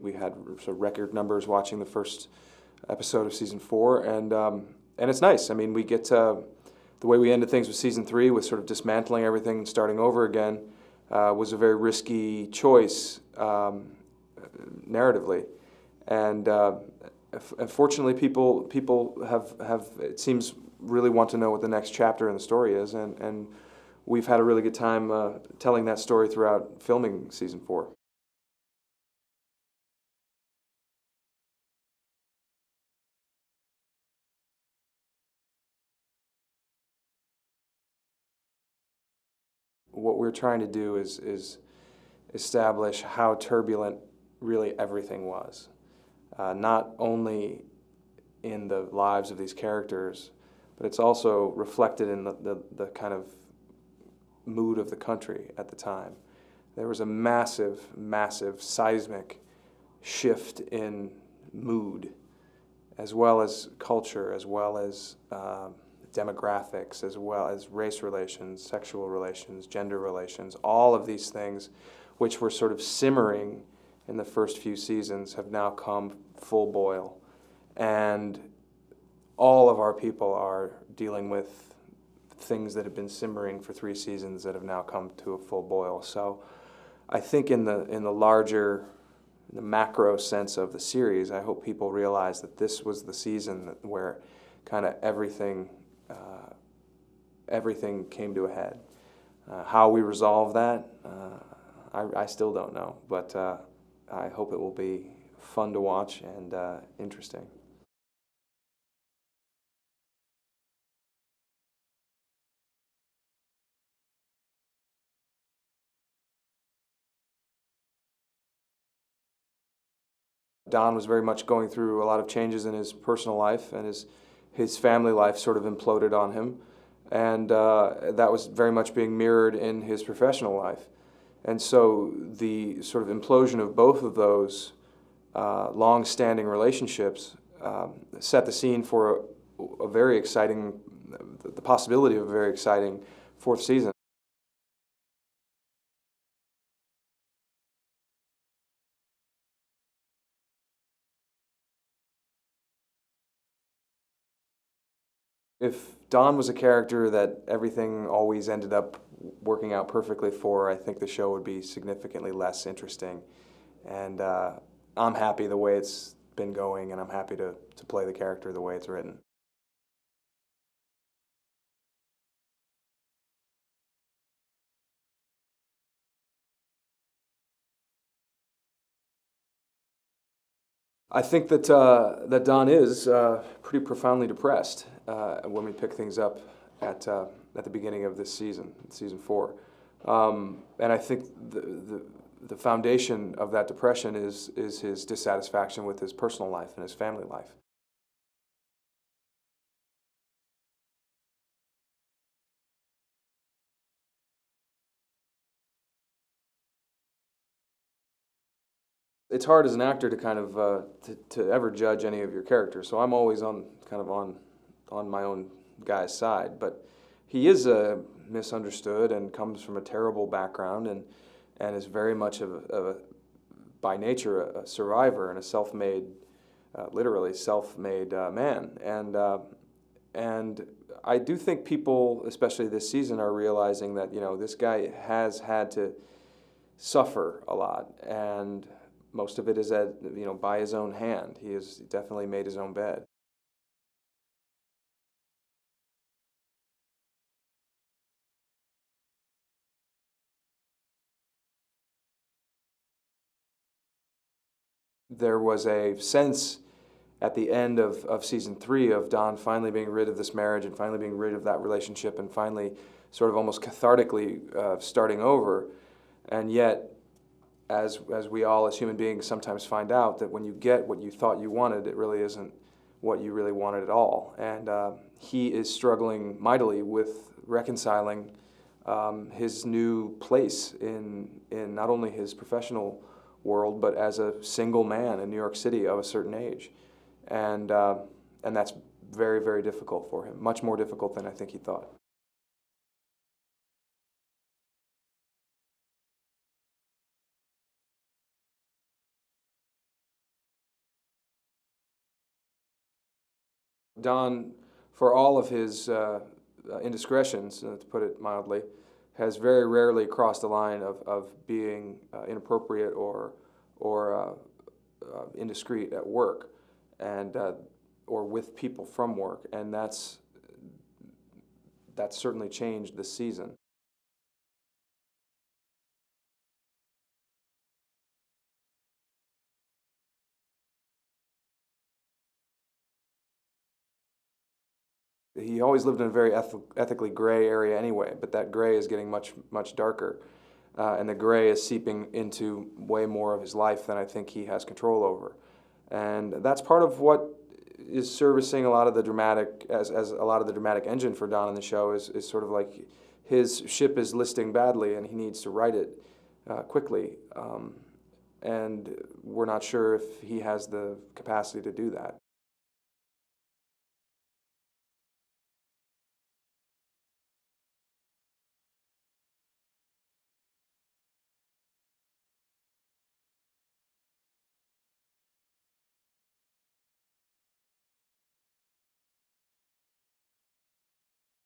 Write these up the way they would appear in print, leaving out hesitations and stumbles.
We had sort of record numbers watching the first episode of season 4, and it's nice. I mean, we get the way we ended things with season 3, with sort of dismantling everything and starting over again, was a very risky choice narratively, and unfortunately, people have it seems really want to know what the next chapter in the story is, and we've had a really good time telling that story throughout filming season 4. What we're trying to do is establish how turbulent really everything was, not only in the lives of these characters, but it's also reflected in the kind of mood of the country at the time. There was a massive seismic shift in mood, as well as culture, as well as demographics, as well as race relations, sexual relations, gender relations. All of these things, which were sort of simmering in the first few seasons, have now come full boil. And all of our people are dealing with things that have been simmering for 3 seasons that have now come to a full boil. So I think in the larger, the macro sense of the series, I hope people realize that this was the season where kind of everything came to a head. How we resolve that, I still don't know, but I hope it will be fun to watch and interesting. Don was very much going through a lot of changes in his personal life, and his family life sort of imploded on him, and that was very much being mirrored in his professional life. And so the sort of implosion of both of those long-standing relationships set the scene for a very exciting, the possibility of a very exciting 4th season. If Don was a character that everything always ended up working out perfectly for, I think the show would be significantly less interesting. And I'm happy the way it's been going, and I'm happy to play the character the way it's written. I think that Don is pretty profoundly depressed when we pick things up at the beginning of this season, season 4, and I think the foundation of that depression is his dissatisfaction with his personal life and his family life. It's hard as an actor to kind of to ever judge any of your characters, so I'm always on my own guy's side. But he is misunderstood and comes from a terrible background, and is very much by nature a survivor and a self-made, literally self-made man. And I do think people, especially this season, are realizing that this guy has had to suffer a lot, and most of it is by his own hand. He has definitely made his own bed. There was a sense at the end of season 3 of Don finally being rid of this marriage and finally being rid of that relationship and finally sort of almost cathartically starting over. And yet, as we all as human beings sometimes find out, that when you get what you thought you wanted, it really isn't what you really wanted at all. And he is struggling mightily with reconciling his new place in not only his professional world, but as a single man in New York City of a certain age. And that's very difficult for him, much more difficult than I think he thought. Don, for all of his indiscretions, to put it mildly, has very rarely crossed the line of being inappropriate or indiscreet at work, and or with people from work, and that's certainly changed this season. He always lived in a very ethically gray area anyway, but that gray is getting much darker, and the gray is seeping into way more of his life than I think he has control over, and that's part of what is servicing a lot of the dramatic, as a lot of the dramatic engine for Don in the show is sort of like his ship is listing badly and he needs to right it quickly, and we're not sure if he has the capacity to do that.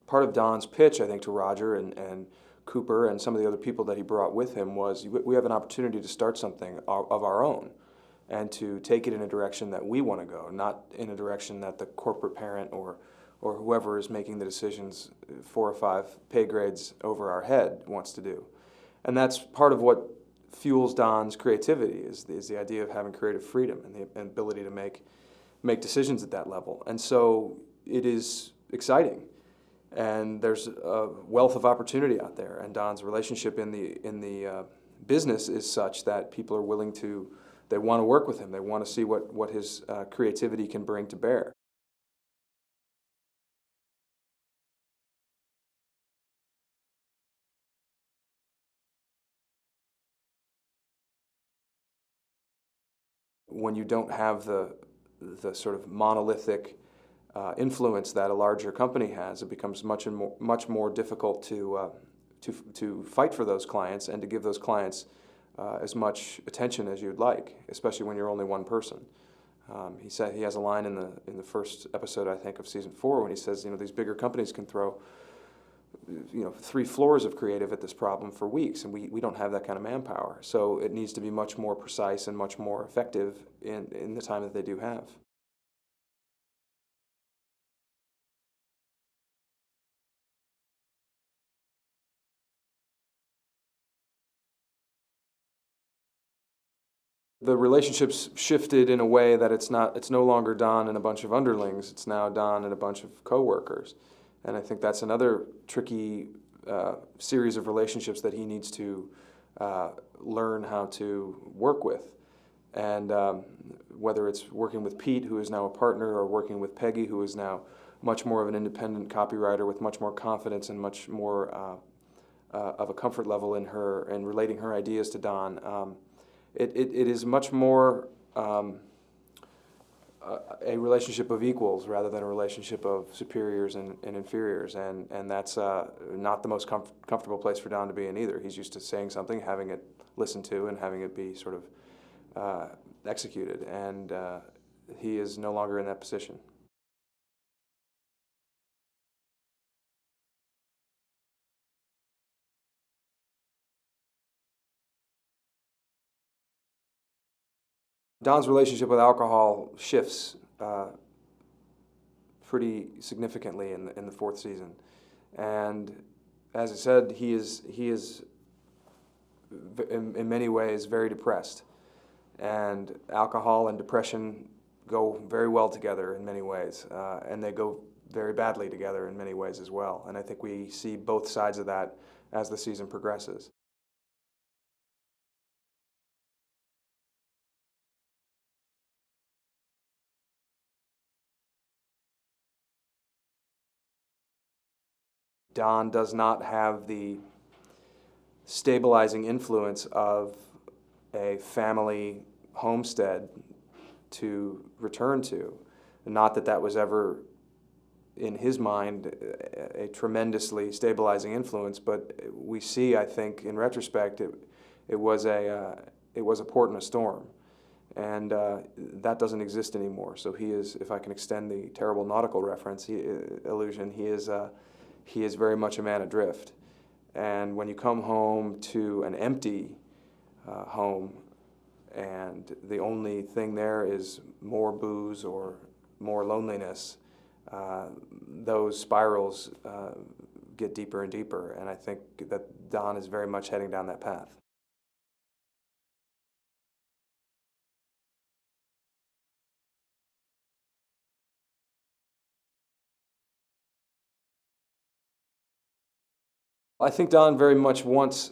Part of Don's pitch, I think, to Roger and Cooper and some of the other people that he brought with him was we have an opportunity to start something of our own and to take it in a direction that we want to go, not in a direction that the corporate parent or whoever is making the decisions 4 or 5 pay grades over our head wants to do. And that's part of what fuels Don's creativity is the idea of having creative freedom and the ability to make decisions at that level. And so it is exciting. And there's a wealth of opportunity out there, and Don's relationship in the business is such that people are willing to, they want to work with him. They want to see what his creativity can bring to bear. When you don't have the sort of monolithic influence that a larger company has, it becomes much more difficult to fight for those clients and to give those clients as much attention as you'd like, especially when you're only one person. He said he has a line in the first episode, I think, of season 4 when he says, these bigger companies can throw 3 floors of creative at this problem for weeks, and we don't have that kind of manpower. So it needs to be much more precise and much more effective in the time that they do have. The relationship's shifted in a way that it's no longer Don and a bunch of underlings, it's now Don and a bunch of coworkers. And I think that's another tricky series of relationships that he needs to learn how to work with. And whether it's working with Pete, who is now a partner, or working with Peggy, who is now much more of an independent copywriter with much more confidence and much more of a comfort level in relating her ideas to Don. It is much more a relationship of equals rather than a relationship of superiors and inferiors, and that's not the most comfortable place for Don to be in either. He's used to saying something, having it listened to, and having it be sort of executed, and he is no longer in that position. Don's relationship with alcohol shifts pretty significantly in the 4th season, and as I said, he is in many ways very depressed, and alcohol and depression go very well together in many ways, and they go very badly together in many ways as well. And I think we see both sides of that as the season progresses. Don does not have the stabilizing influence of a family homestead to return to. Not that that was ever, in his mind, a tremendously stabilizing influence, but we see, I think, in retrospect, it was a port in a storm. and that doesn't exist anymore. So he is, if I can extend the terrible nautical reference illusion, he is very much a man adrift. And when you come home to an empty home, and the only thing there is more booze or more loneliness, those spirals get deeper and deeper, and I think that Don is very much heading down that path. I think Don very much wants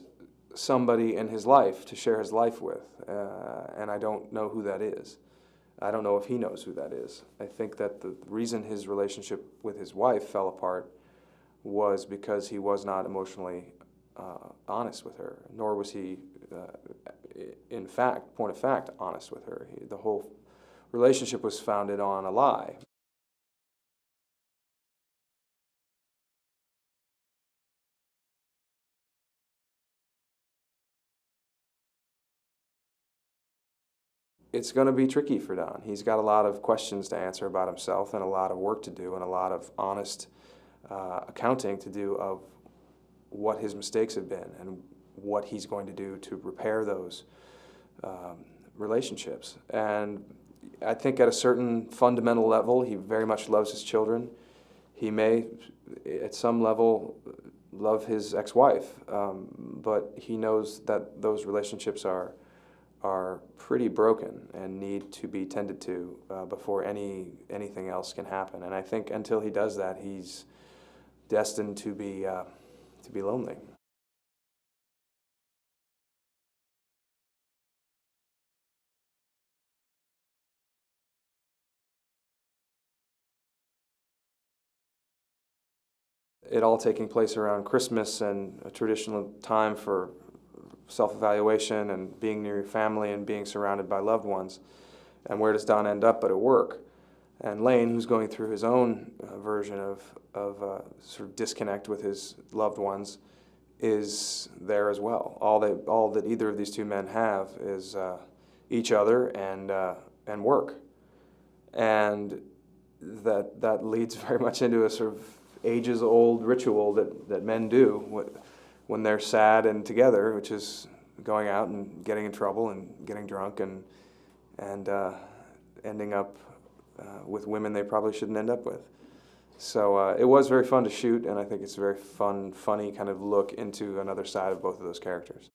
somebody in his life to share his life with, and I don't know who that is. I don't know if he knows who that is. I think that the reason his relationship with his wife fell apart was because he was not emotionally honest with her, nor was he, in fact, point of fact, honest with her. The whole relationship was founded on a lie. It's going to be tricky for Don. He's got a lot of questions to answer about himself and a lot of work to do and a lot of honest accounting to do of what his mistakes have been and what he's going to do to repair those relationships. And I think at a certain fundamental level, he very much loves his children. He may, at some level, love his ex-wife, but he knows that those relationships are pretty broken and need to be tended to before anything else can happen. And I think until he does that, he's destined to be lonely. It all taking place around Christmas and a traditional time for self-evaluation and being near your family and being surrounded by loved ones. And where does Don end up but at work? And Lane, who's going through his own version of sort of disconnect with his loved ones, is there as well. All that either of these two men have is each other and work. And that leads very much into a sort of ages-old ritual that men do when they're sad and together, which is going out and getting in trouble and getting drunk and ending up with women they probably shouldn't end up with. So it was very fun to shoot, and I think it's a very fun, funny kind of look into another side of both of those characters.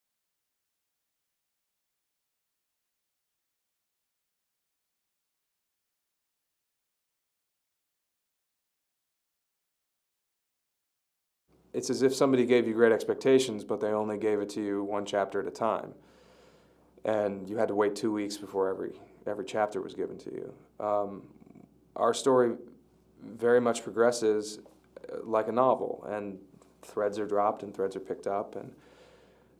It's as if somebody gave you great expectations, but they only gave it to you one chapter at a time. And you had to wait 2 weeks before every chapter was given to you. Our story very much progresses like a novel, and threads are dropped and threads are picked up,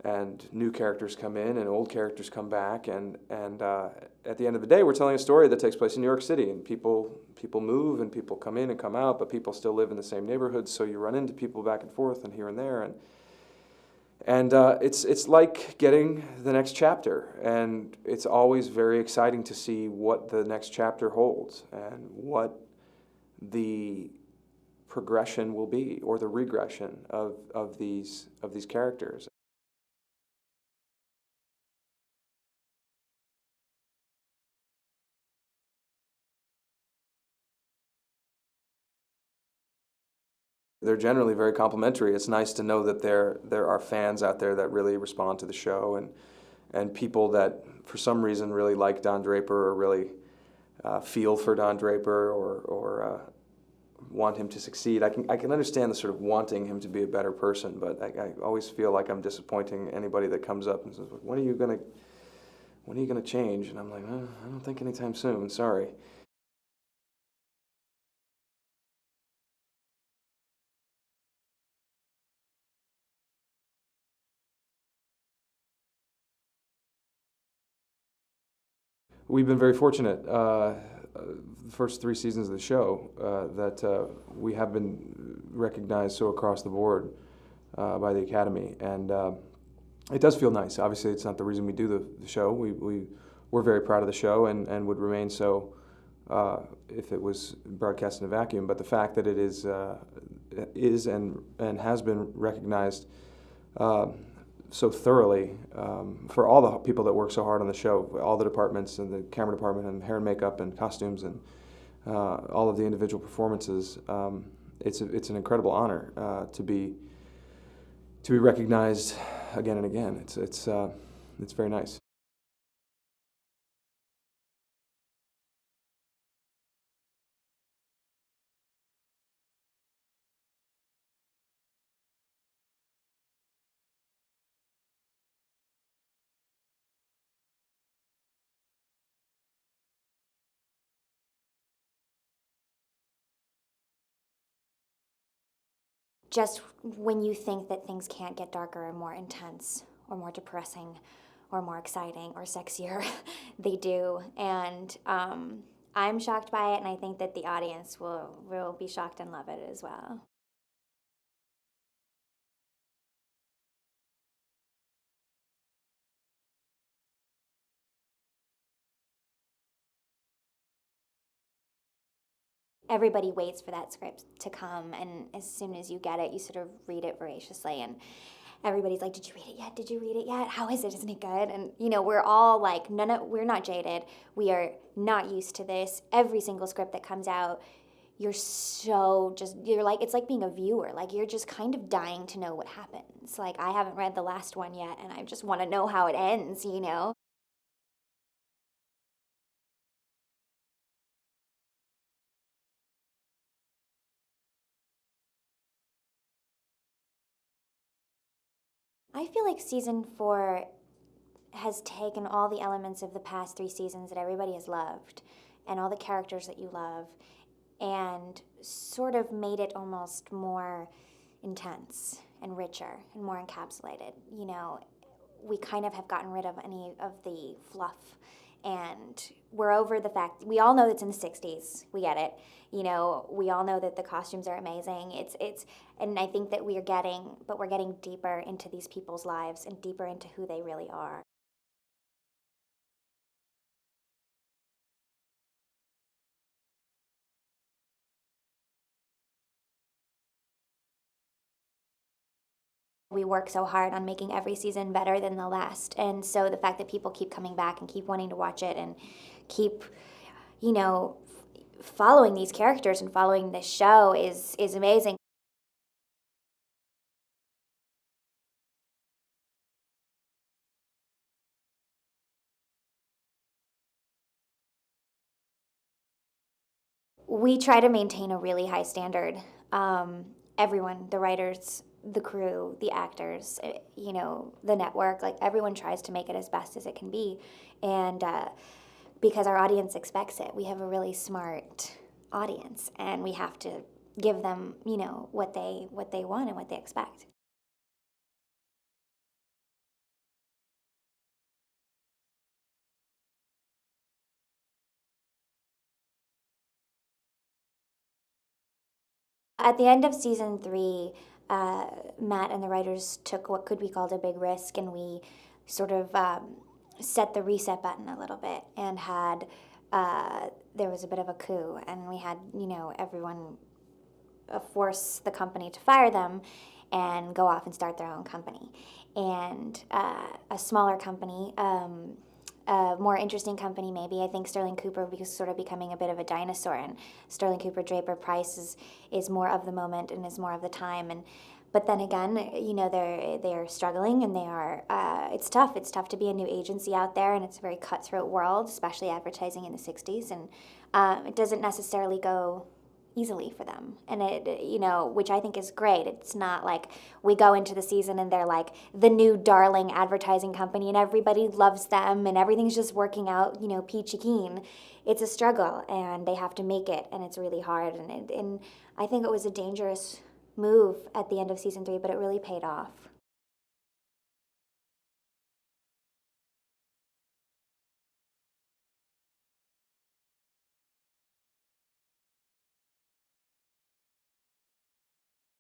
and new characters come in and old characters come back, and at the end of the day, we're telling a story that takes place in New York City, and people move and people come in and come out, but people still live in the same neighborhoods, so you run into people back and forth and here and there, and it's like getting the next chapter, and it's always very exciting to see what the next chapter holds and what the progression will be, or the regression of these characters. They're generally very complimentary. It's nice to know that there are fans out there that really respond to the show, and people that for some reason really like Don Draper or really feel for Don Draper or want him to succeed. I can understand the sort of wanting him to be a better person, but I always feel like I'm disappointing anybody that comes up and says, when are you gonna change? And I'm like, I don't think anytime soon, sorry. We've been very fortunate. The first 3 seasons of the show that we have been recognized so across the board by the Academy, and it does feel nice. Obviously, it's not the reason we do the show. We we're very proud of the show and would remain so if it was broadcast in a vacuum. But the fact that it is and has been recognized so thoroughly for all the people that work so hard on the show, all the departments and the camera department and hair and makeup and costumes and all of the individual performances. It's an incredible honor to be recognized again and again. It's very nice. Just when you think that things can't get darker or more intense or more depressing or more exciting or sexier, they do. And I'm shocked by it, and I think that the audience will be shocked and love it as well. Everybody waits for that script to come, and as soon as you get it, you sort of read it voraciously, and everybody's like, "Did you read it yet? Did you read it yet? How is it? Isn't it good?" And we're all like, we're not jaded. We are not used to this. Every single script that comes out, you're like, it's like being a viewer. Like, you're just kind of dying to know what happens. Like, I haven't read the last one yet, and I just want to know how it ends. I feel like season 4 has taken all the elements of the past 3 seasons that everybody has loved and all the characters that you love and sort of made it almost more intense and richer and more encapsulated. We kind of have gotten rid of any of the fluff, and we're over the fact, we all know it's in the 60s. We get it. We all know that the costumes are amazing. And I think that we're getting deeper into these people's lives and deeper into who they really are. We work so hard on making every season better than the last. And so the fact that people keep coming back and keep wanting to watch it and keep, following these characters and following this show is amazing. We try to maintain a really high standard. Everyone, the writers, the crew, the actors, the network, like everyone tries to make it as best as it can be. And because our audience expects it, we have a really smart audience, and we have to give them, what they want and what they expect. At the end of season 3, Matt and the writers took what could be called a big risk, and we sort of set the reset button a little bit and had there was a bit of a coup, and we had everyone force the company to fire them and go off and start their own company. And a smaller company, a more interesting company maybe. I think Sterling Cooper was sort of becoming a bit of a dinosaur, and Sterling Cooper Draper Price is more of the moment and is more of the time. But then again, they're struggling, and they are. It's tough. It's tough to be a new agency out there, and it's a very cutthroat world, especially advertising in the '60s, and it doesn't necessarily go easily for them, and which I think is great. It's not like we go into the season and they're like the new darling advertising company and everybody loves them and everything's just working out, peachy keen. It's a struggle, and they have to make it, and it's really hard, and I think it was a dangerous move at the end of season 3, but it really paid off.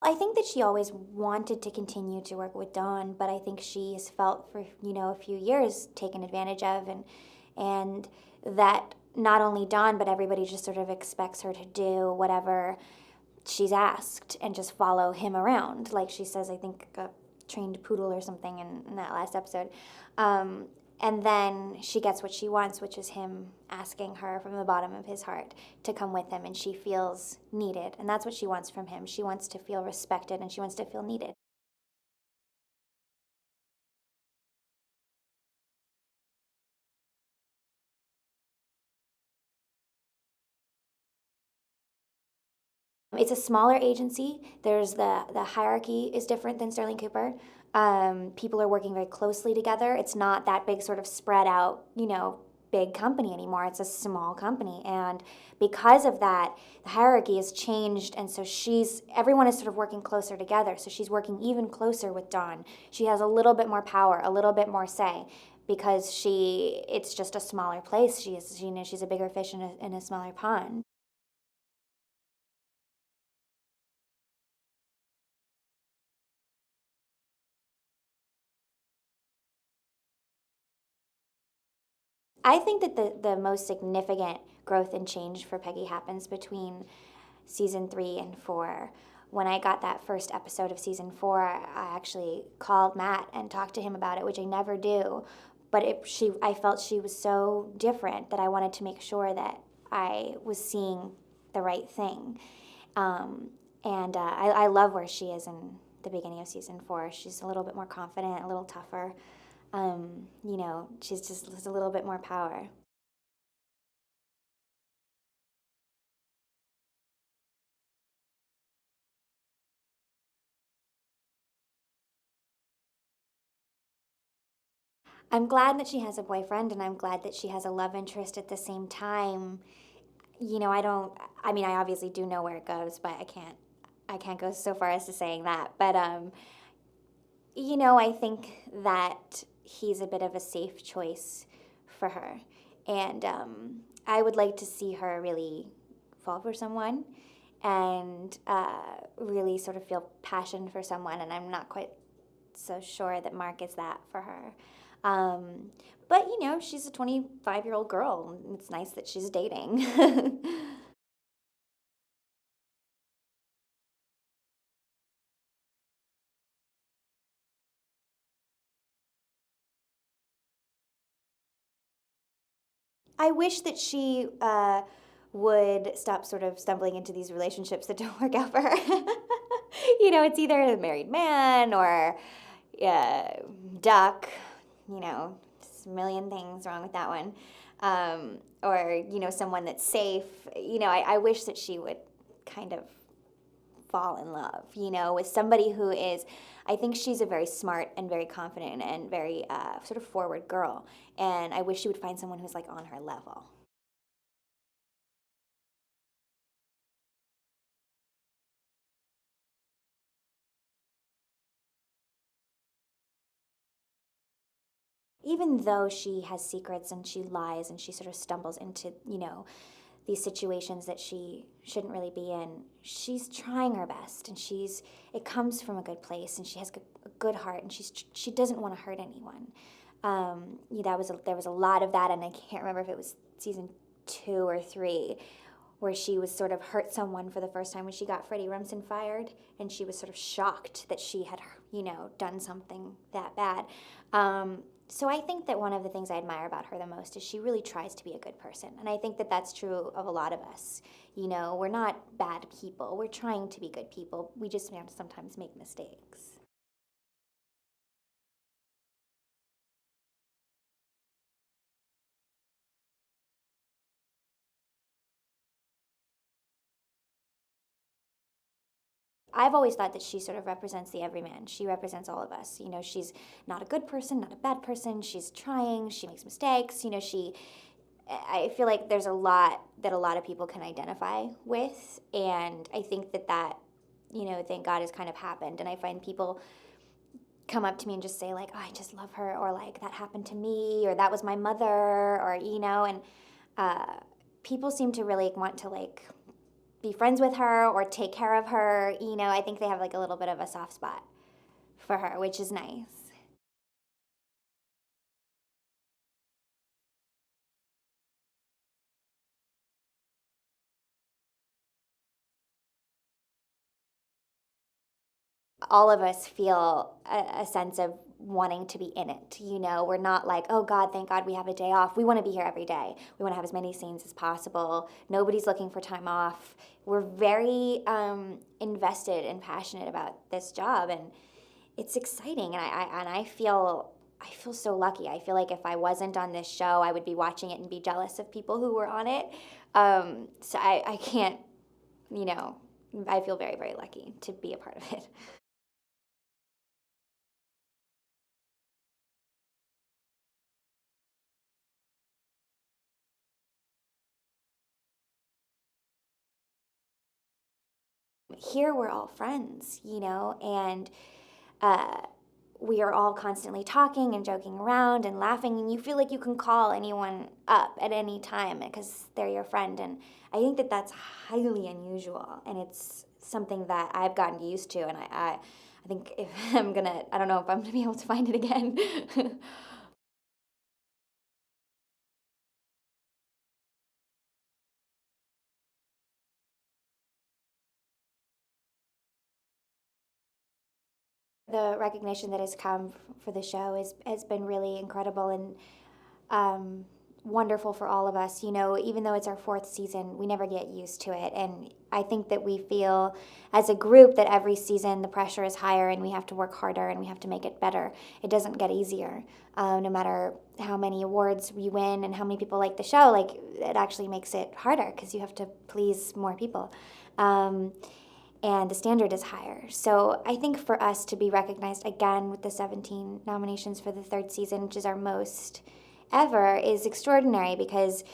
I think that she always wanted to continue to work with Dawn, but I think she has felt for a few years taken advantage of, and that not only Dawn, but everybody just sort of expects her to do whatever she's asked and just follow him around. Like she says, I think a trained poodle or something in that last episode. And then she gets what she wants, which is him asking her from the bottom of his heart to come with him, and she feels needed. And that's what she wants from him. She wants to feel respected, and she wants to feel needed. It's a smaller agency. There's the hierarchy is different than Sterling Cooper. People are working very closely together. It's not that big sort of spread out, big company anymore. It's a small company. And because of that, the hierarchy has changed. And so everyone is sort of working closer together. So she's working even closer with Dawn. She has a little bit more power, a little bit more say, because it's just a smaller place. She's a bigger fish in a smaller pond. I think that the most significant growth and change for Peggy happens between season 3 and 4. When I got that first episode of season 4, I actually called Matt and talked to him about it, which I never do. But I felt she was so different that I wanted to make sure that I was seeing the right thing. I love where she is in the beginning of season 4. She's a little bit more confident, a little tougher. She's just has a little bit more power. I'm glad that she has a boyfriend, and I'm glad that she has a love interest at the same time. I obviously do know where it goes, but I can't go so far as to saying that. But, I think that he's a bit of a safe choice for her. And I would like to see her really fall for someone and really sort of feel passion for someone. And I'm not quite so sure that Mark is that for her. But, she's a 25-year-old girl. It's nice that she's dating. I wish that she would stop sort of stumbling into these relationships that don't work out for her. It's either a married man or duck, just a million things wrong with that one. Or, someone that's safe. I wish that she would kind of fall in love, with somebody who is, I think she's a very smart and very confident and very sort of forward girl. And I wish she would find someone who's like on her level. Even though she has secrets and she lies and she sort of stumbles into, these situations that she shouldn't really be in, she's trying her best, and it comes from a good place, and she has a good heart, and she doesn't want to hurt anyone. There was a lot of that, and I can't remember if it was season 2 or 3, where she was sort of hurt someone for the first time when she got Freddie Rumsen fired, and she was sort of shocked that she had, done something that bad. So I think that one of the things I admire about her the most is she really tries to be a good person. And I think that that's true of a lot of us. We're not bad people. We're trying to be good people. We just sometimes make mistakes. I've always thought that she sort of represents the everyman. She represents all of us. She's not a good person, not a bad person. She's trying. She makes mistakes. I feel like there's a lot that a lot of people can identify with, and I think that thank God has kind of happened. And I find people come up to me and just say like, "Oh, I just love her," or like, "That happened to me," or "That was my mother," or and people seem to really want to like be friends with her or take care of her. I think they have like a little bit of a soft spot for her, which is nice. all of us feel a sense of wanting to be in it. We're not like, oh God, thank God we have a day off. We want to be here every day. We want to have as many scenes as possible. Nobody's looking for time off. We're very invested and passionate about this job, and it's exciting. And I feel so lucky. I feel like if I wasn't on this show, I would be watching it and be jealous of people who were on it. So I can't, I feel very, very lucky to be a part of it. Here we're all friends, and we are all constantly talking and joking around and laughing, and you feel like you can call anyone up at any time because they're your friend. And I think that that's highly unusual, and it's something that I've gotten used to, and I think if I don't know if I'm gonna be able to find it again. The recognition that has come for the show has been really incredible and wonderful for all of us. Even though it's our fourth season, we never get used to it. And I think that we feel as a group that every season the pressure is higher and we have to work harder and we have to make it better. It doesn't get easier. No matter how many awards we win and how many people like the show, it actually makes it harder because you have to please more people. And the standard is higher. So I think for us to be recognized again with the 17 nominations for the third season, which is our most ever, is extraordinary because,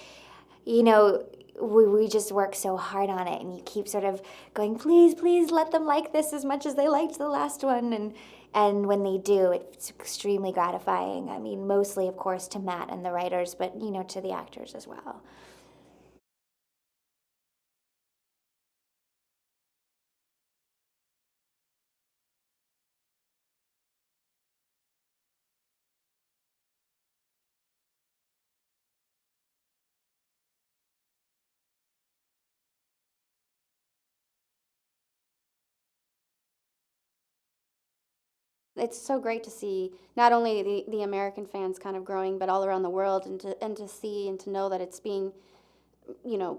we just work so hard on it, and you keep sort of going, please, please let them like this as much as they liked the last one. And when they do, it's extremely gratifying. I mean, mostly, of course, to Matt and the writers, but, to the actors as well. It's so great to see not only the American fans kind of growing, but all around the world, and to see and to know that it's being,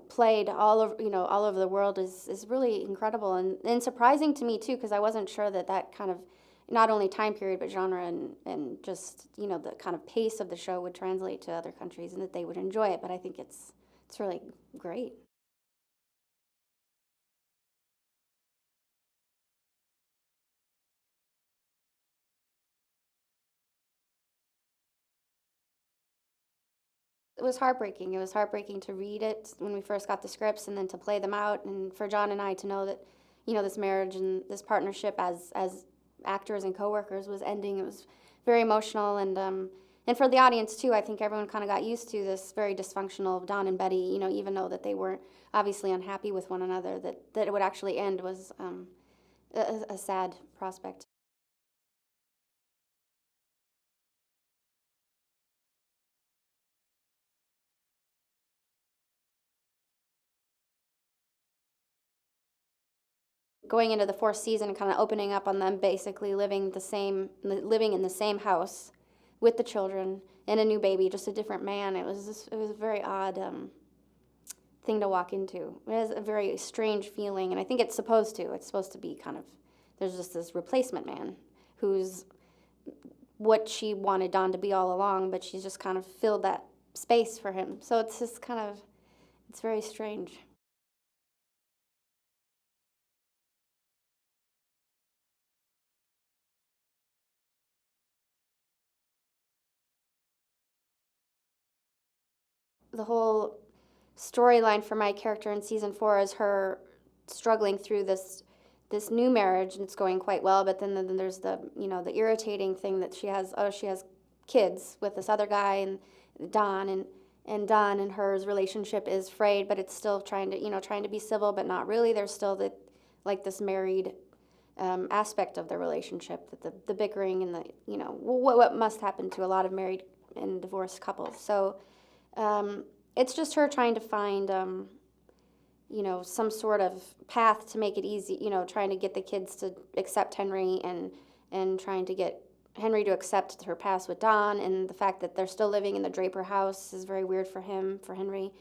played all over the world is really incredible and surprising to me too, because I wasn't sure that kind of not only time period but genre and just the kind of pace of the show would translate to other countries and that they would enjoy it. But I think it's really great. It was heartbreaking. It was heartbreaking to read it when we first got the scripts, and then to play them out, and for John and I to know that, this marriage and this partnership as actors and coworkers was ending. It was very emotional, and for the audience too. I think everyone kind of got used to this very dysfunctional Don and Betty. Even though that they weren't obviously unhappy with one another, that it would actually end was a sad prospect. Going into the fourth season and kind of opening up on them basically living in the same house with the children and a new baby, just a different man. It was a very odd thing to walk into. It was a very strange feeling, and I think it's supposed to be kind of, there's just this replacement man who's what she wanted Don to be all along, but she's just kind of filled that space for him. So it's just kind of, it's very strange. The whole storyline for my character in season 4 is her struggling through this new marriage, and it's going quite well. But then there's the irritating thing that she has kids with this other guy, and Don and Don and her's relationship is frayed, but it's still trying to be civil, but not really. There's still this married aspect of the relationship, that the bickering and what must happen to a lot of married and divorced couples. So it's just her trying to find some sort of path to make it easy, trying to get the kids to accept Henry, and trying to get Henry to accept her past with Don, and the fact that they're still living in the Draper house is very weird for Henry.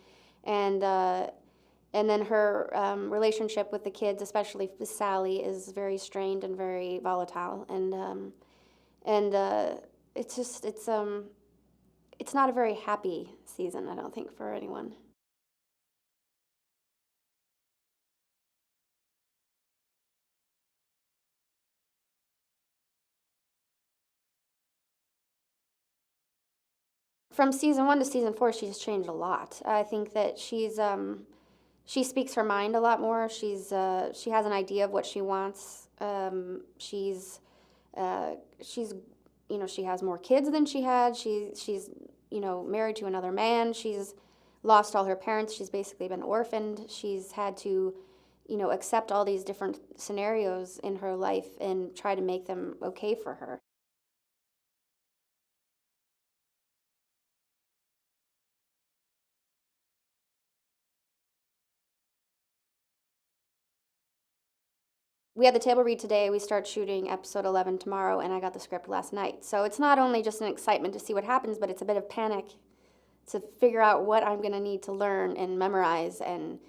And then her relationship with the kids, especially with Sally, is very strained and very volatile. And it's not a very happy season, I don't think, for anyone. From season 1 to season 4, she's changed a lot. I think that she speaks her mind a lot more. She has an idea of what she wants. She's she has more kids than she had. She's married to another man. She's lost all her parents. She's basically been orphaned. She's had to accept all these different scenarios in her life and try to make them okay for her. We had the table read today. We start shooting episode 11 tomorrow, and I got the script last night. So it's not only just an excitement to see what happens, but it's a bit of panic to figure out what I'm going to need to learn and memorize and,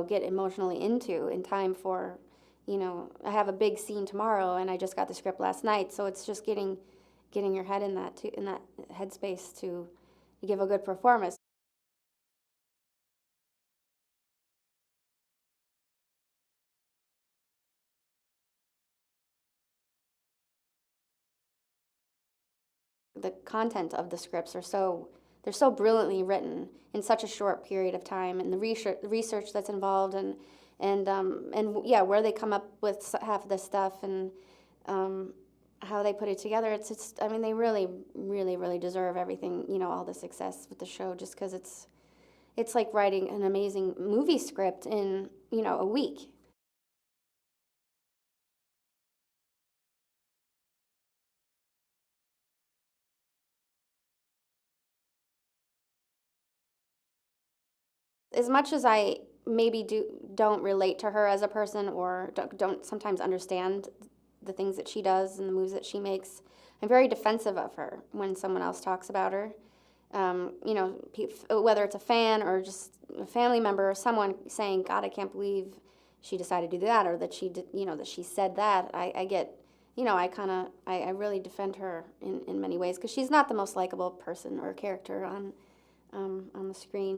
get emotionally into in time for, I have a big scene tomorrow, and I just got the script last night. So it's just getting your head in that headspace to give a good performance. The content of the scripts they're so brilliantly written in such a short period of time, and the research that's involved, and yeah, where they come up with half of this stuff, and how they put it together. I mean, they really, really, really deserve everything, all the success with the show, just because it's like writing an amazing movie script in a week. As much as I maybe don't relate to her as a person, or don't sometimes understand the things that she does and the moves that she makes, I'm very defensive of her when someone else talks about her. Whether it's a fan or just a family member or someone saying, "God, I can't believe she decided to do that," or that she did, that she said that. I get, I really defend her in many ways, because she's not the most likable person or character on the screen.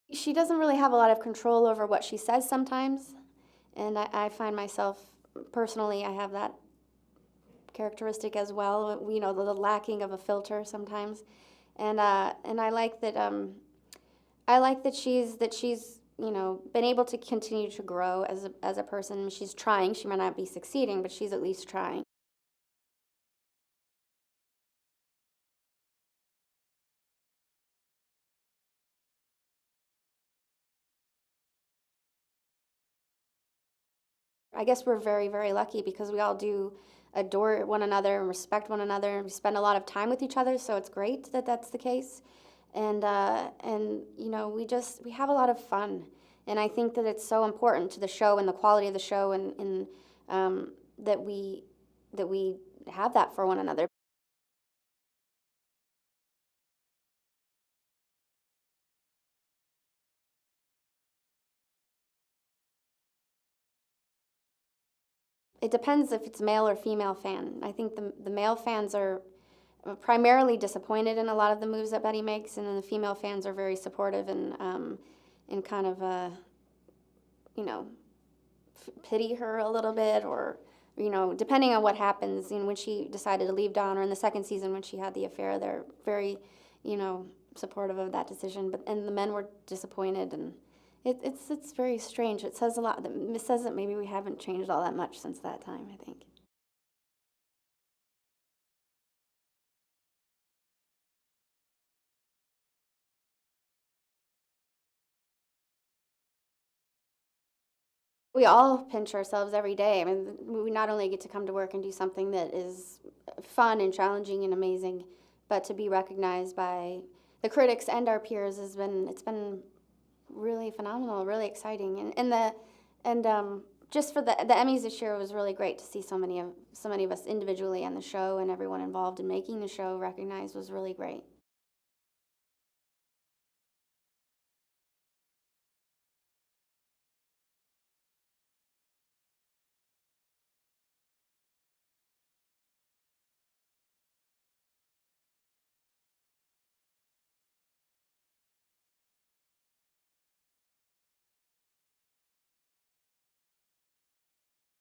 She doesn't really have a lot of control over what she says sometimes, and I find myself, personally, I have that characteristic as well. The lacking of a filter sometimes, and I like that. She's been able to continue to grow as a person. She's trying. She might not be succeeding, but she's at least trying. I guess we're very, very lucky, because we all do adore one another and respect one another, and we spend a lot of time with each other. So it's great that that's the case, and we have a lot of fun, and I think that it's so important to the show and the quality of the show, and that we have that for one another. It depends if it's male or female fan. I think the male fans are primarily disappointed in a lot of the moves that Betty makes, and then the female fans are very supportive and kind of pity her a little bit, or depending on what happens. When she decided to leave Don, or in the second season when she had the affair, they're very supportive of that decision. And the men were disappointed, and it's very strange. It says a lot. It says that maybe we haven't changed all that much since that time, I think. We all pinch ourselves every day. I mean, we not only get to come to work and do something that is fun and challenging and amazing, but to be recognized by the critics and our peers it's been really phenomenal, really exciting, and just for the Emmys this year, it was really great to see so many of us individually on the show, and everyone involved in making the show recognized was really great.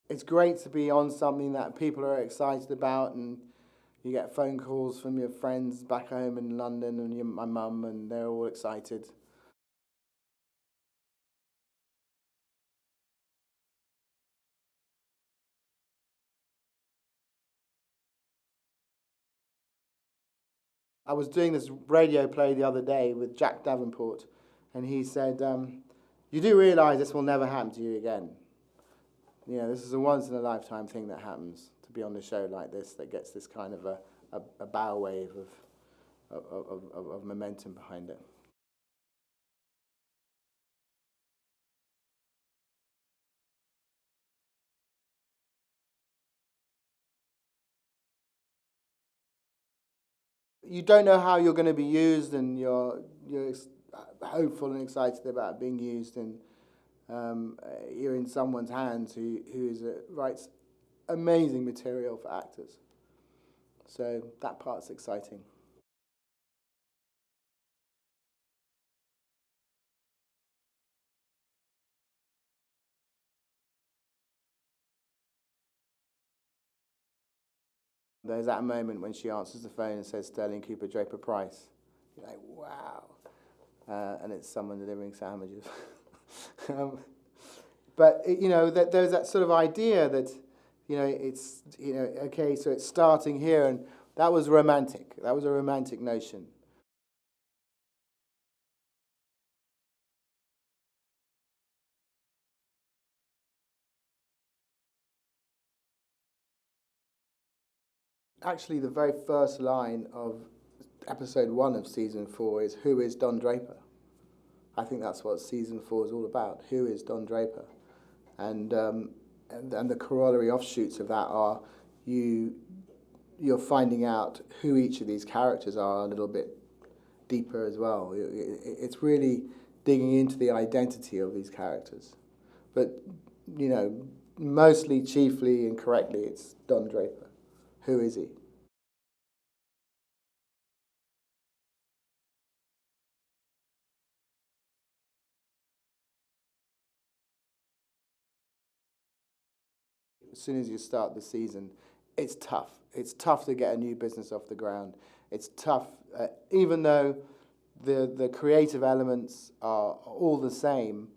It's great to be on something that people are excited about, and you get phone calls from your friends back home in London and my mum, and they're all excited. I was doing this radio play the other day with Jack Davenport, and he said, you do realise this will never happen to you again. You know, this is a once-in-a-lifetime thing that happens, to be on a show like this that gets this kind of a bow wave of momentum behind it. You don't know how you're going to be used, and you're hopeful and excited about being used, and you're in someone's hands who writes amazing material for actors. So that part's exciting. There's that moment when she answers the phone and says Sterling Cooper Draper Price. You're like, wow. And it's someone delivering sandwiches. But you know, there's that sort of idea that, you know, it's, you know, okay, so it's starting here, and that was romantic. That was a romantic notion. Actually, the very first line of episode 1 of season 4 is, "Who is Don Draper?" I think that's what season 4 is all about. Who is Don Draper? And the corollary offshoots of that are you're finding out who each of these characters are a little bit deeper as well. It's really digging into the identity of these characters. But, you know, mostly, chiefly, and correctly, it's Don Draper. Who is he? As soon as you start the season, it's tough. It's tough to get a new business off the ground. It's tough, even though the creative elements are all the same.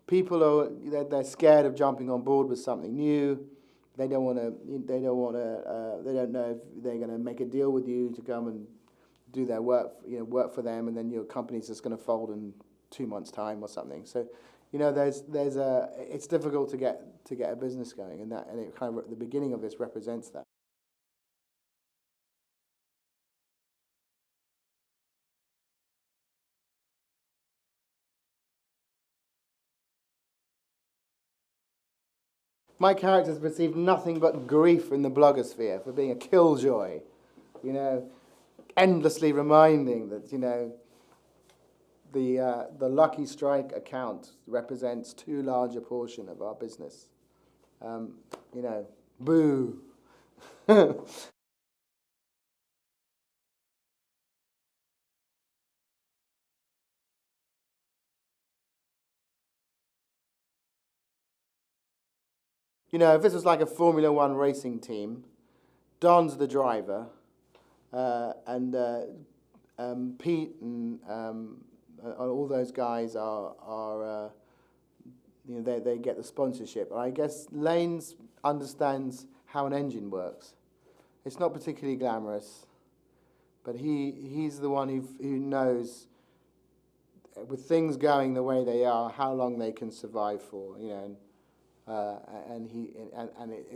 People they're scared of jumping on board with something new. They don't want to. They don't know if they're going to make a deal with you to come and do their work. You know, work for them, and then your company's just going to fold in 2 months' time or something. So, you know, it's difficult to get a business going, and it kind of, the beginning of this represents that. My characters received nothing but grief in the blogosphere for being a killjoy, you know, endlessly reminding that, you know, the Lucky Strike account represents too large a portion of our business. You know, boo. You know, if this was like a Formula One racing team, Don's the driver, and Pete and all those guys are you know, they get the sponsorship. And I guess Lanes understands how an engine works. It's not particularly glamorous, but he's the one who knows, with things going the way they are, how long they can survive for, you know. uh,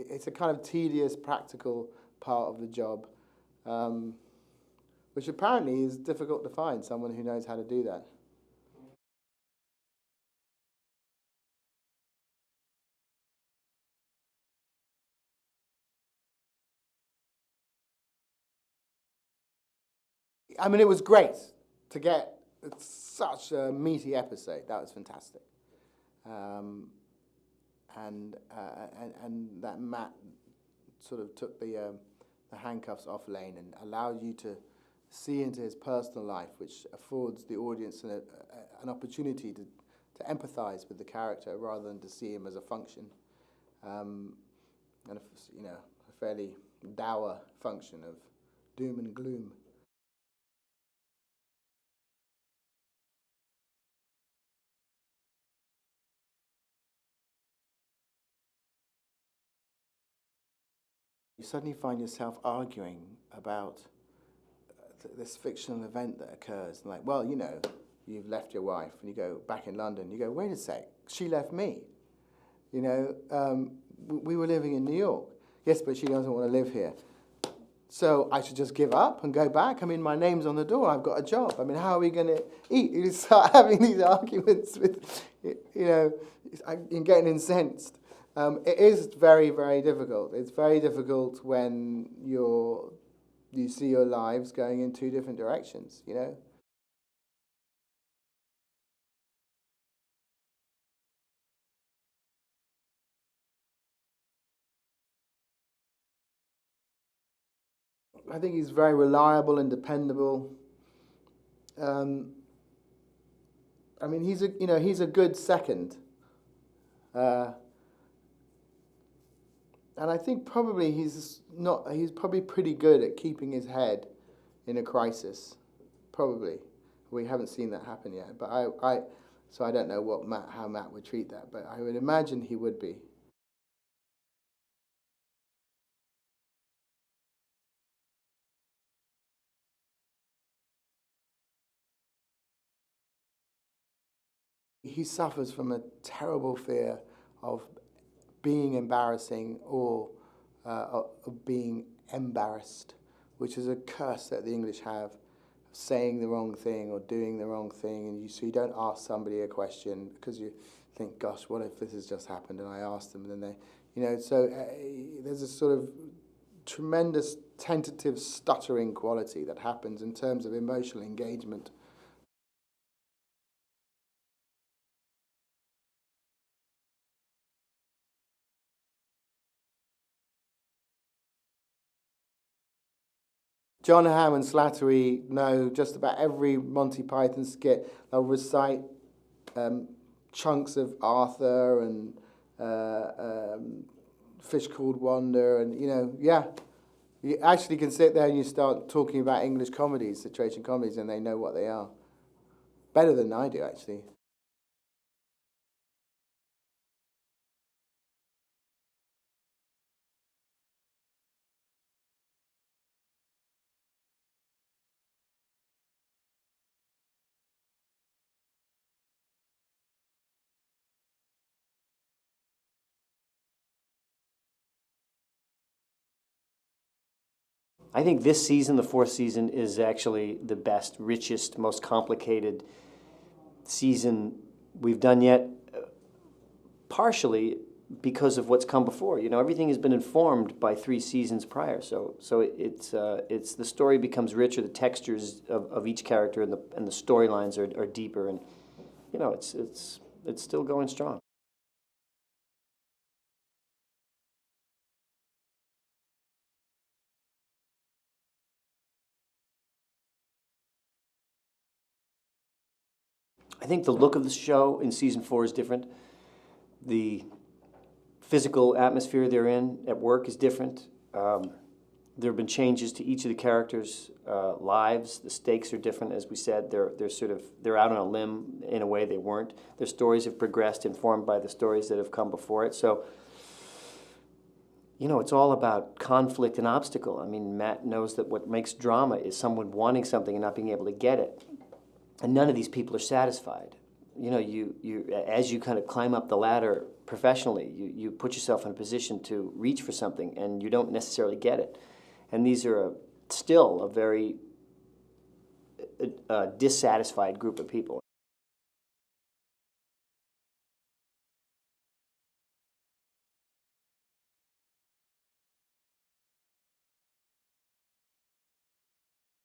it's a kind of tedious, practical part of the job, which apparently is difficult to find someone who knows how to do that. I mean, it was great to get such a meaty episode. That was fantastic. And that Matt sort of took the handcuffs off Lane and allowed you to see into his personal life, which affords the audience an opportunity to empathise with the character rather than to see him as a function, and a fairly dour function of doom and gloom. You suddenly find yourself arguing about this fictional event that occurs. Like, well, you've left your wife, and you go back in London. You go, wait a sec, she left me. We were living in New York. Yes, but she doesn't want to live here. So I should just give up and go back? I mean, my name's on the door. I've got a job. I mean, how are we going to eat? You start having these arguments with, and getting incensed. It is very, very difficult. It's very difficult when you see your lives going in two different directions, I think he's very reliable and dependable. I mean, he's a good second. And I think probably he's probably pretty good at keeping his head in a crisis. Probably. We haven't seen that happen yet. But so I don't know how Matt would treat that, but I would imagine he would be. He suffers from a terrible fear of being embarrassing or of being embarrassed, which is a curse that the English have, saying the wrong thing or doing the wrong thing, and so you don't ask somebody a question because you think, gosh, what if this has just happened and I asked them, and then there's a sort of tremendous tentative stuttering quality that happens in terms of emotional engagement. John Hamm and Slattery know just about every Monty Python skit. They'll recite chunks of Arthur and Fish Called Wanda, and you actually can sit there and you start talking about English comedies, situation comedies, and they know what they are. Better than I do, actually. I think this season, the fourth season, is actually the best, richest, most complicated season we've done yet, partially because of what's come before. Everything has been informed by 3 seasons prior, so it's the story becomes richer, the textures of each character and the storylines are deeper, and it's still going strong. I think the look of the show in season 4 is different. The physical atmosphere they're in at work is different. There have been changes to each of the characters' lives. The stakes are different, as we said. They're out on a limb in a way they weren't. Their stories have progressed, informed by the stories that have come before it. So, it's all about conflict and obstacle. I mean, Matt knows that what makes drama is someone wanting something and not being able to get it. And none of these people are satisfied. as you kind of climb up the ladder professionally, you put yourself in a position to reach for something, and you don't necessarily get it. And these are still a very dissatisfied group of people.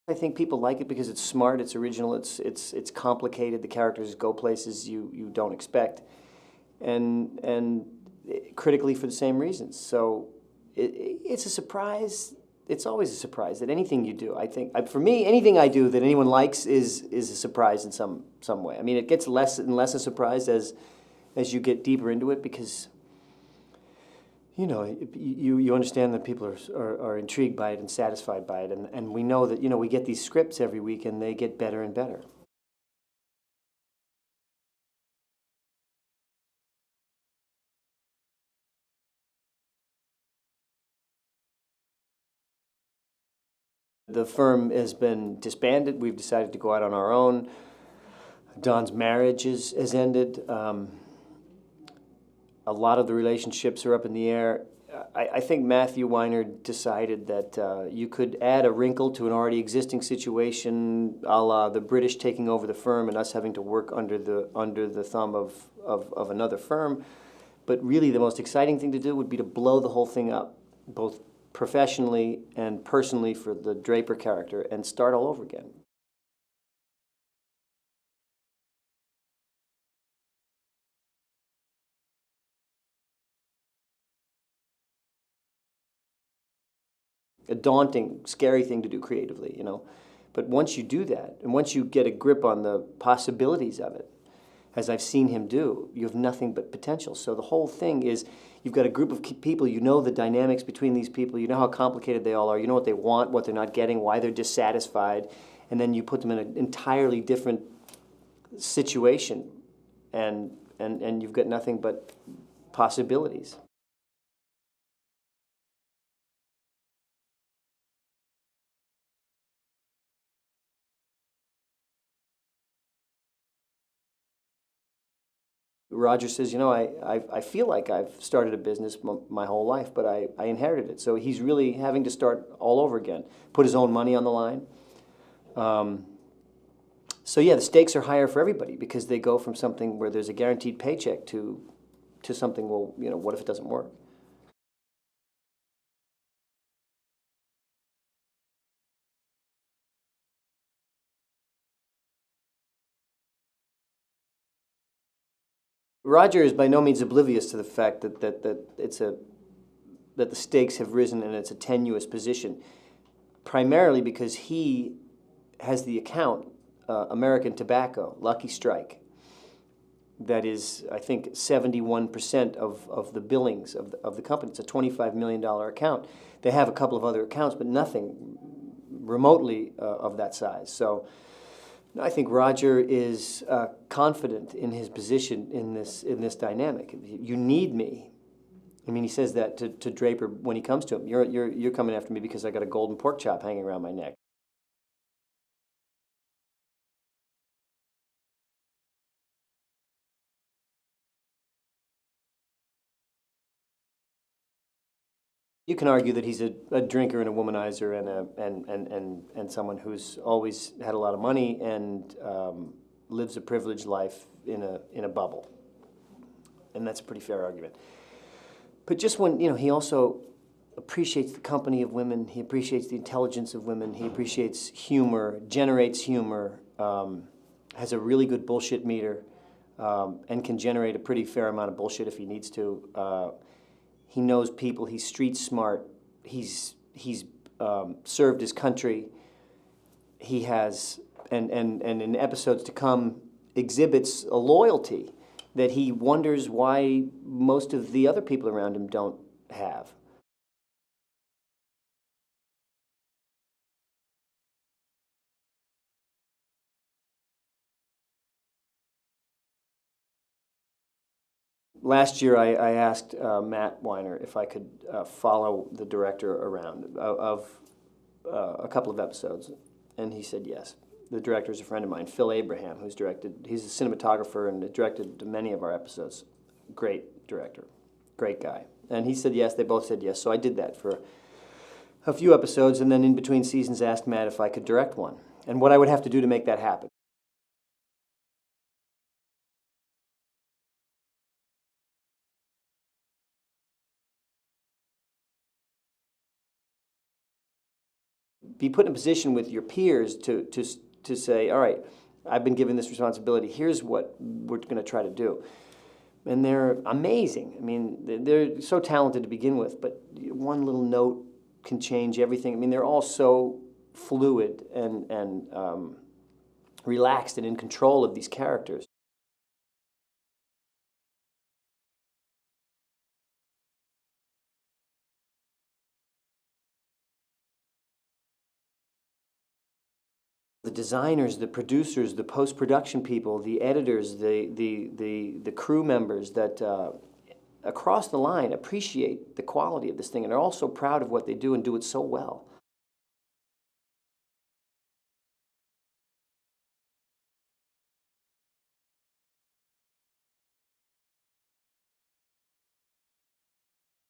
I think people like it because it's smart, it's original, it's complicated. The characters go places you don't expect, and critically for the same reasons. So it's a surprise. It's always a surprise that anything you do. I think for me, anything I do that anyone likes is a surprise in some way. I mean, it gets less and less a surprise as you get deeper into it, because you understand that people are intrigued by it and satisfied by it, and we know that we get these scripts every week and they get better and better. The firm has been disbanded. We've decided to go out on our own. Don's marriage has ended. A lot of the relationships are up in the air. I think Matthew Weiner decided that you could add a wrinkle to an already existing situation, a la the British taking over the firm and us having to work under the thumb of another firm. But really the most exciting thing to do would be to blow the whole thing up, both professionally and personally for the Draper character, and start all over again. A daunting, scary thing to do creatively, But once you do that, and once you get a grip on the possibilities of it, as I've seen him do, you have nothing but potential. So the whole thing is, you've got a group of people, the dynamics between these people, you know how complicated they all are, you know what they want, what they're not getting, why they're dissatisfied, and then you put them in an entirely different situation, and you've got nothing but possibilities. Roger says, I feel like I've started a business my whole life, but I inherited it. So he's really having to start all over again, put his own money on the line. So yeah, the stakes are higher for everybody, because they go from something where there's a guaranteed paycheck to something, well, what if it doesn't work? Roger is by no means oblivious to the fact that the stakes have risen and it's a tenuous position, primarily because he has the account, American Tobacco, Lucky Strike, that is, I think, 71% of the billings of the company. It's a $25 million account. They have a couple of other accounts, but nothing remotely of that size. So I think Roger is confident in his position in this dynamic. You need me. I mean, he says that to Draper when he comes to him. You're coming after me because I got a golden pork chop hanging around my neck. You can argue that he's a drinker and a womanizer and someone who's always had a lot of money and lives a privileged life in a bubble, and that's a pretty fair argument. But just when he also appreciates the company of women, he appreciates the intelligence of women, he appreciates humor, generates humor, has a really good bullshit meter, and can generate a pretty fair amount of bullshit if he needs to. He knows people. He's street smart. He's served his country. He has, and in episodes to come, exhibits a loyalty that he wonders why most of the other people around him don't have. Last year, I asked Matt Weiner if I could follow the director around of a couple of episodes, and he said yes. The director is a friend of mine, Phil Abraham, who's directed. He's a cinematographer and directed many of our episodes. Great director, great guy. And he said yes. They both said yes. So I did that for a few episodes, and then in between seasons, asked Matt if I could direct one and what I would have to do to make that happen. Be put in a position with your peers to say, all right, I've been given this responsibility. Here's what we're going to try to do. And they're amazing. I mean, they're so talented to begin with, but one little note can change everything. I mean, they're all so fluid and relaxed and in control of these characters. The designers, the producers, the post-production people, the editors, the crew members that across the line appreciate the quality of this thing, and they're all so proud of what they do and do it so well.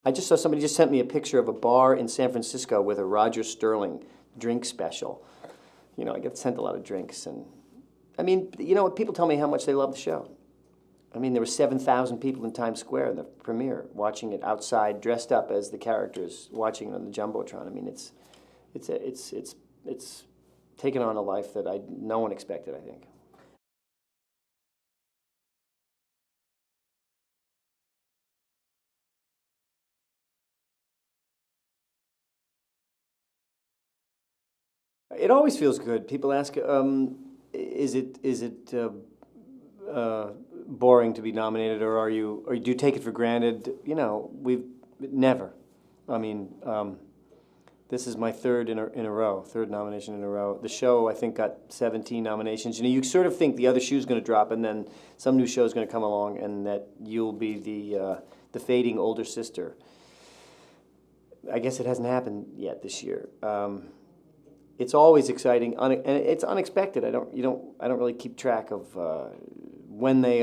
I just saw somebody just sent me a picture of a bar in San Francisco with a Roger Sterling drink special. You know, I get sent a lot of drinks, and I mean, you know, people tell me how much they love the show. I mean, there were 7,000 people in Times Square in the premiere, watching it outside, dressed up as the characters, watching it on the jumbotron. I mean, it's taken on a life that no one expected, I think. It always feels good. People ask, is it boring to be nominated, or do you take it for granted? You know, we've never. I mean, this is my third nomination in a row. The show, I think, got 17 nominations. You know, you sort of think the other shoe's going to drop, and then some new show's going to come along, and that you'll be the fading older sister. I guess it hasn't happened yet this year. It's always exciting, and it's unexpected. I don't really keep track of when they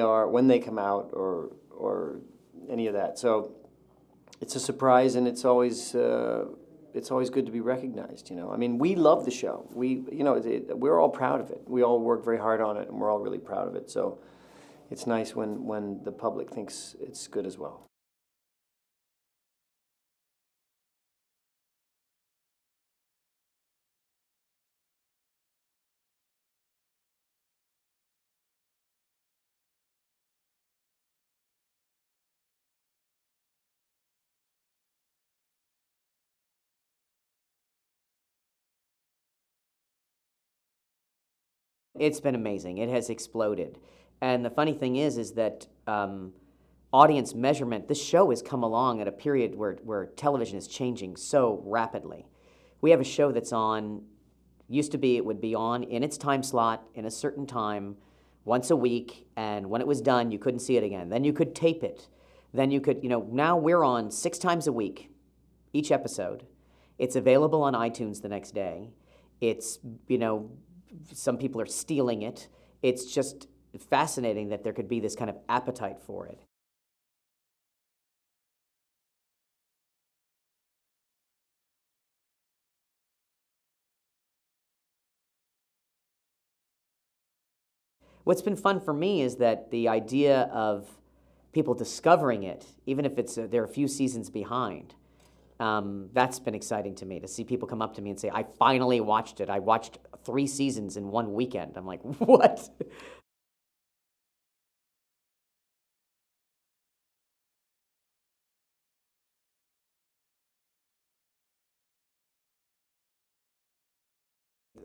come out or any of that. So it's a surprise, and it's always good to be recognized. You know, I mean, we love the show. We're all proud of it. We all work very hard on it, and we're all really proud of it. So it's nice when the public thinks it's good as well. It's been amazing. It has exploded. And the funny thing is that audience measurement, this show has come along at a period where television is changing so rapidly. We have a show that's on, used to be it would be on in its time slot in a certain time once a week, and when it was done, you couldn't see it again. Then you could tape it. Then you could, now we're on 6 times a week, each episode. It's available on iTunes the next day. It's, some people are stealing it. It's just fascinating that there could be this kind of appetite for it. What's been fun for me is that the idea of people discovering it, even if they're a few seasons behind, that's been exciting to me, to see people come up to me and say, I finally watched it. I watched 3 seasons in one weekend. I'm like, what?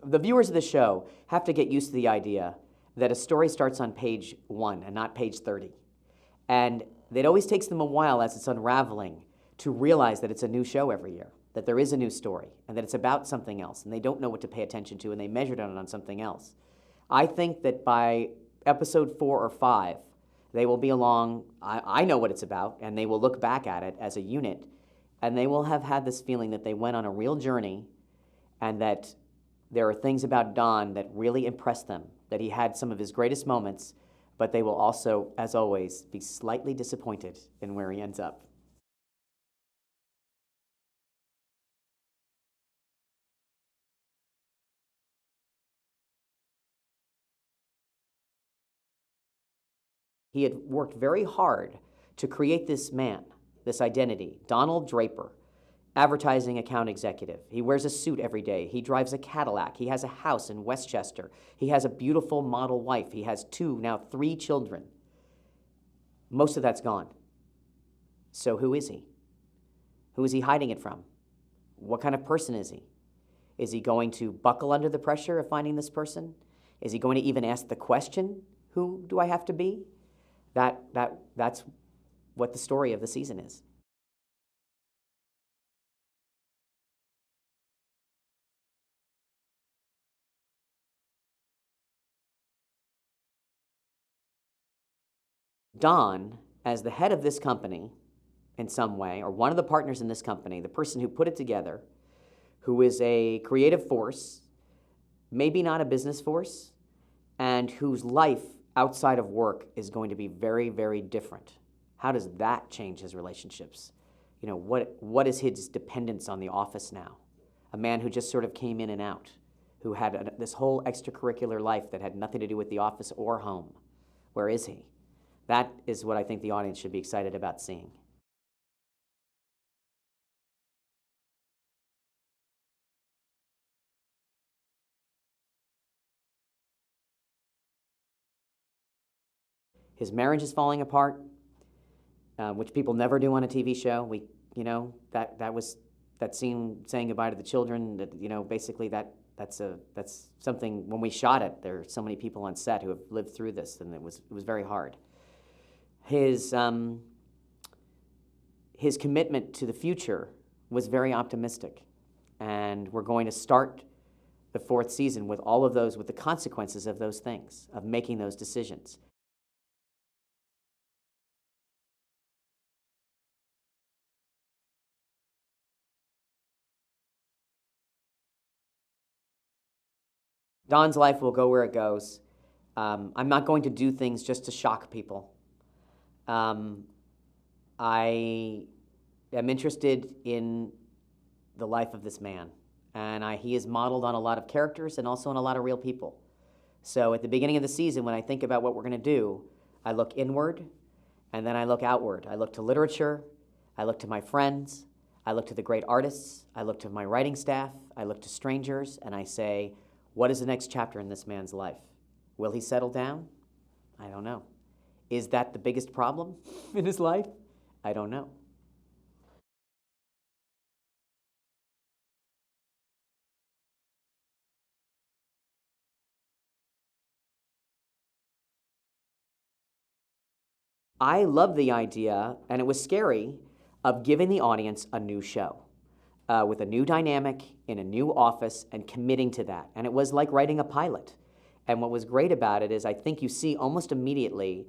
The viewers of the show have to get used to the idea that a story starts on page 1 and not page 30. And it always takes them a while as it's unraveling to realize that it's a new show every year, that there is a new story, and that it's about something else, and they don't know what to pay attention to, and they measured it on something else. I think that by episode 4 or 5, they will be along, I know what it's about, and they will look back at it as a unit, and they will have had this feeling that they went on a real journey, and that there are things about Don that really impress them, that he had some of his greatest moments, but they will also, as always, be slightly disappointed in where he ends up. He had worked very hard to create this man, this identity, Donald Draper, advertising account executive. He wears a suit every day. He drives a Cadillac. He has a house in Westchester. He has a beautiful model wife. He has 2, now 3 children. Most of that's gone. So who is he? Who is he hiding it from? What kind of person is he? Is he going to buckle under the pressure of finding this person? Is he going to even ask the question, who do I have to be? That's what the story of the season is. Don, as the head of this company in some way, or one of the partners in this company, the person who put it together, who is a creative force, maybe not a business force, and whose life outside of work is going to be very, very different. How does that change his relationships? You know, what is his dependence on the office now? A man who just sort of came in and out, who had this whole extracurricular life that had nothing to do with the office or home. Where is he? That is what I think the audience should be excited about seeing. His marriage is falling apart, which people never do on a TV show. That scene saying goodbye to the children. That basically that's something. When we shot it, there are so many people on set who have lived through this, and it was very hard. His commitment to the future was very optimistic, and we're going to start the 4th season with all of those, with the consequences of those things, of making those decisions. Don's life will go where it goes. I'm not going to do things just to shock people. I am interested in the life of this man, and he is modeled on a lot of characters and also on a lot of real people. So at the beginning of the season, when I think about what we're going to do, I look inward, and then I look outward. I look to literature, I look to my friends, I look to the great artists, I look to my writing staff, I look to strangers, and I say, what is the next chapter in this man's life? Will he settle down? I don't know. Is that the biggest problem in his life? I don't know. I love the idea, and it was scary, of giving the audience a new show. With a new dynamic, in a new office, and committing to that. And it was like writing a pilot. And what was great about it is I think you see almost immediately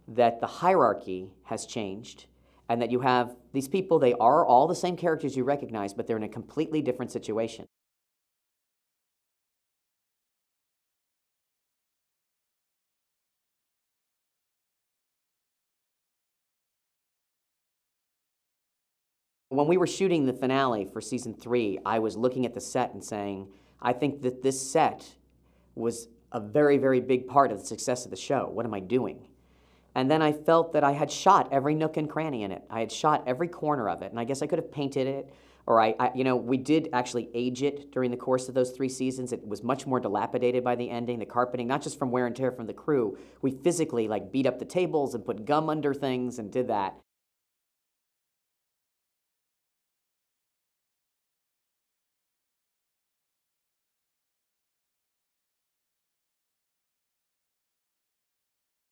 that the hierarchy has changed, and that you have these people, they are all the same characters you recognize, but they're in a completely different situation. When we were shooting the finale for season 3, I was looking at the set and saying, I think that this set was a very, very big part of the success of the show. What am I doing? And then I felt that I had shot every nook and cranny in it. I had shot every corner of it, and I guess I could have painted it, or we did actually age it during the course of those 3 seasons. It was much more dilapidated by the ending, the carpeting, not just from wear and tear from the crew. We physically beat up the tables and put gum under things and did that.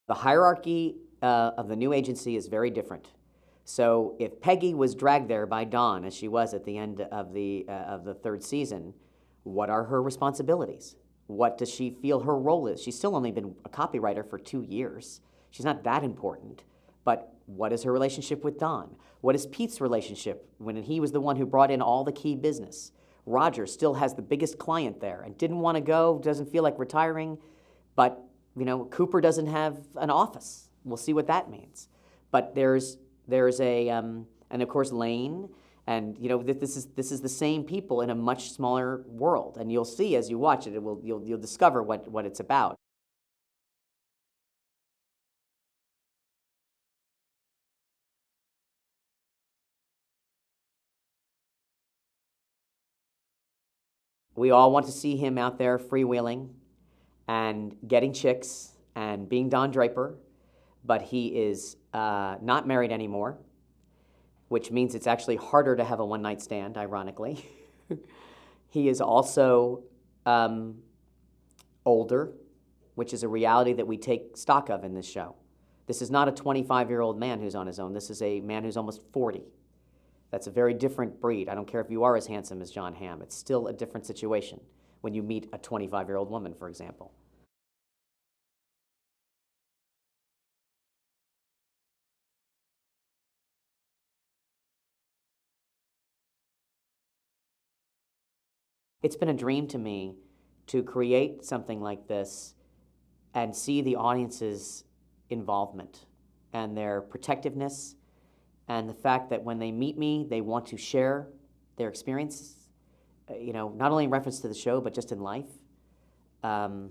The hierarchy of the new agency is very different. So if Peggy was dragged there by Don, as she was at the end of the 3rd season, what are her responsibilities? What does she feel her role is? She's still only been a copywriter for 2 years. She's not that important. But what is her relationship with Don? What is Pete's relationship when he was the one who brought in all the key business? Roger still has the biggest client there and didn't want to go, doesn't feel like retiring, but Cooper doesn't have an office. We'll see what that means. But there's a and of course Lane, and this is the same people in a much smaller world, and you'll see as you watch it, you'll discover what it's about. We all want to see him out there freewheeling and getting chicks and being Don Draper, but he is not married anymore, which means it's actually harder to have a one-night stand, ironically. He is also older, which is a reality that we take stock of in this show. This is not a 25-year-old man who's on his own. This is a man who's almost 40. That's a very different breed. I don't care if you are as handsome as John Hamm. It's still a different situation when you meet a 25-year-old woman, for example. It's been a dream to me to create something like this and see the audience's involvement and their protectiveness and the fact that when they meet me, they want to share their experiences, not only in reference to the show, but just in life. I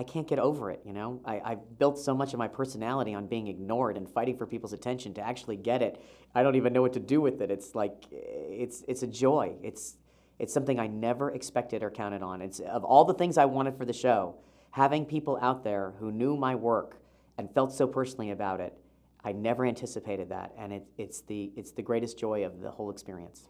can't get over it, I've built so much of my personality on being ignored and fighting for people's attention to actually get it. I don't even know what to do with it. It's like, it's a joy. It's something I never expected or counted on. It's of all the things I wanted for the show, having people out there who knew my work and felt so personally about it, I never anticipated that, and it's the greatest joy of the whole experience.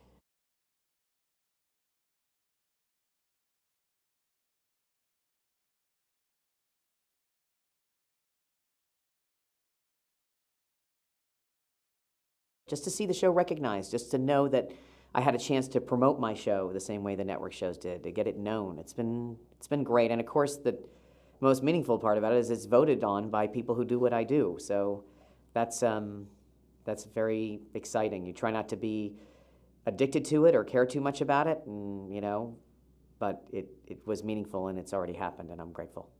Just to see the show recognized, just to know that I had a chance to promote my show the same way the network shows did, to get it known. It's been great, and of course the most meaningful part about it is it's voted on by people who do what I do. So that's very exciting. You try not to be addicted to it or care too much about it, and but it was meaningful, and it's already happened, and I'm grateful.